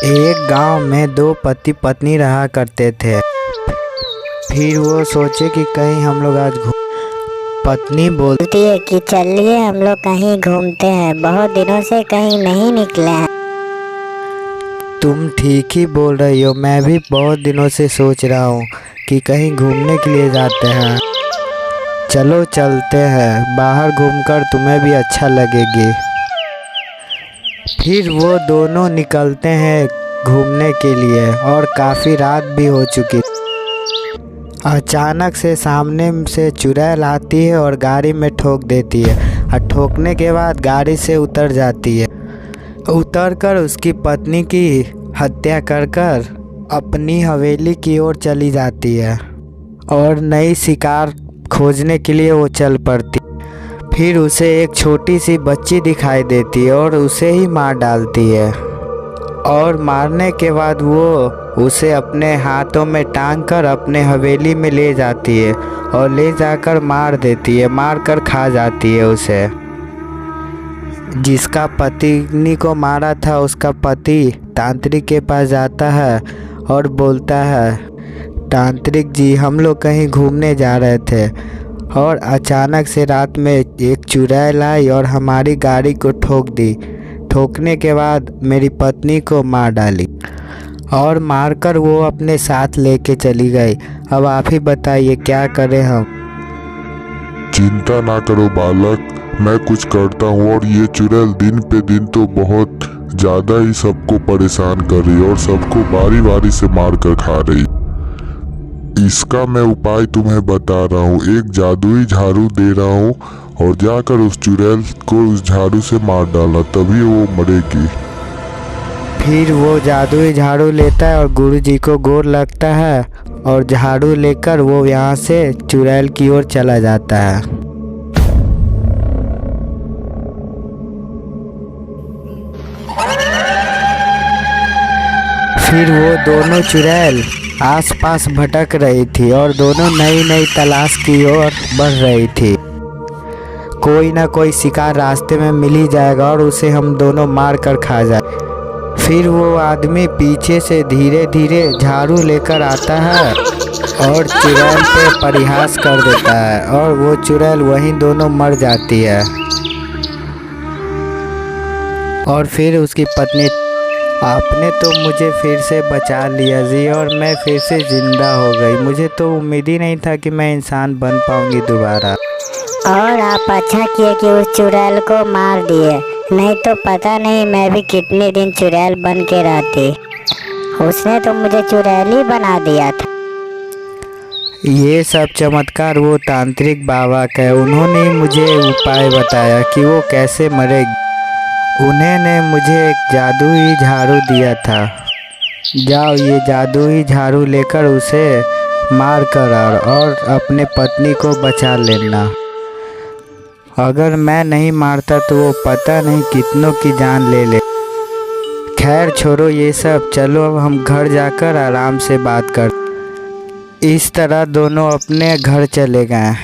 एक गांव में दो पति पत्नी रहा करते थे। फिर वो सोचे कि कहीं हम लोग आज पत्नी बोलती है कि चलिए हम लोग कहीं घूमते हैं, बहुत दिनों से कहीं नहीं निकले हैं। तुम ठीक ही बोल रही हो, मैं भी बहुत दिनों से सोच रहा हूँ कि कहीं घूमने के लिए जाते हैं। चलो चलते हैं, बाहर घूमकर तुम्हें भी अच्छा लगेगी। फिर वो दोनों निकलते हैं घूमने के लिए और काफ़ी रात भी हो चुकी। अचानक से सामने से चुड़ैल आती है और गाड़ी में ठोक देती है और ठोकने के बाद गाड़ी से उतर जाती है। उतरकर उसकी पत्नी की हत्या कर अपनी हवेली की ओर चली जाती है और नई शिकार खोजने के लिए वो चल पड़ती। फिर उसे एक छोटी सी बच्ची दिखाई देती है और उसे ही मार डालती है और मारने के बाद वो उसे अपने हाथों में टांग कर अपने हवेली में ले जाती है और ले जाकर मार देती है, मार कर खा जाती है उसे। जिसका पत्नी को मारा था उसका पति तांत्रिक के पास जाता है और बोलता है, तांत्रिक जी हम लोग कहीं घूमने जा रहे थे और अचानक से रात में एक चुड़ैल आई और हमारी गाड़ी को ठोक दी। ठोकने के बाद मेरी पत्नी को मार डाली और मारकर वो अपने साथ लेके चली गई। अब आप ही बताइए क्या करें हम। चिंता ना करो बालक, मैं कुछ करता हूँ। और ये चुड़ैल दिन पे दिन तो बहुत ज़्यादा ही सबको परेशान कर रही और सबको बारी बारी से मार कर खा रही। इसका मैं उपाय तुम्हें बता रहा हूँ। एक जादुई झाड़ू दे रहा हूँ और जाकर उस चुड़ैल को उस झाड़ू से मार डालना, तभी वो मरेगी। फिर वो जादुई झाड़ू लेता है और गुरुजी को गोर लगता है और झाड़ू लेकर वो यहाँ से चुड़ैल की ओर चला जाता है। फिर वो दोनों चुड़ैल आसपास भटक रही थी और दोनों नई नई तलाश की ओर बढ़ रही थी। कोई ना कोई शिकार रास्ते में मिल ही जाएगा और उसे हम दोनों मार कर खा जाए। फिर वो आदमी पीछे से धीरे धीरे झाड़ू लेकर आता है और चुड़ैल पे परिहास कर देता है और वो चुड़ैल वहीं दोनों मर जाती है। और फिर उसकी पत्नी, आपने तो मुझे फिर से बचा लिया जी और मैं फिर से ज़िंदा हो गई। मुझे तो उम्मीद ही नहीं था कि मैं इंसान बन पाऊंगी दोबारा। और आप अच्छा किए कि उस चुड़ैल को मार दिए, नहीं तो पता नहीं मैं भी कितने दिन चुड़ैल बन के रहती। उसने तो मुझे चुड़ैल ही बना दिया था। ये सब चमत्कार वो तांत्रिक बाबा का है। उन्होंने मुझे उपाय बताया कि वो कैसे मरेगी। उन्होंने मुझे एक जादुई झाड़ू दिया था। जाओ ये जादुई झाड़ू लेकर उसे मार कर और अपने पत्नी को बचा लेना। अगर मैं नहीं मारता तो वो पता नहीं कितनों की जान ले ले। खैर छोड़ो ये सब, चलो अब हम घर जाकर आराम से बात कर। इस तरह दोनों अपने घर चले गए।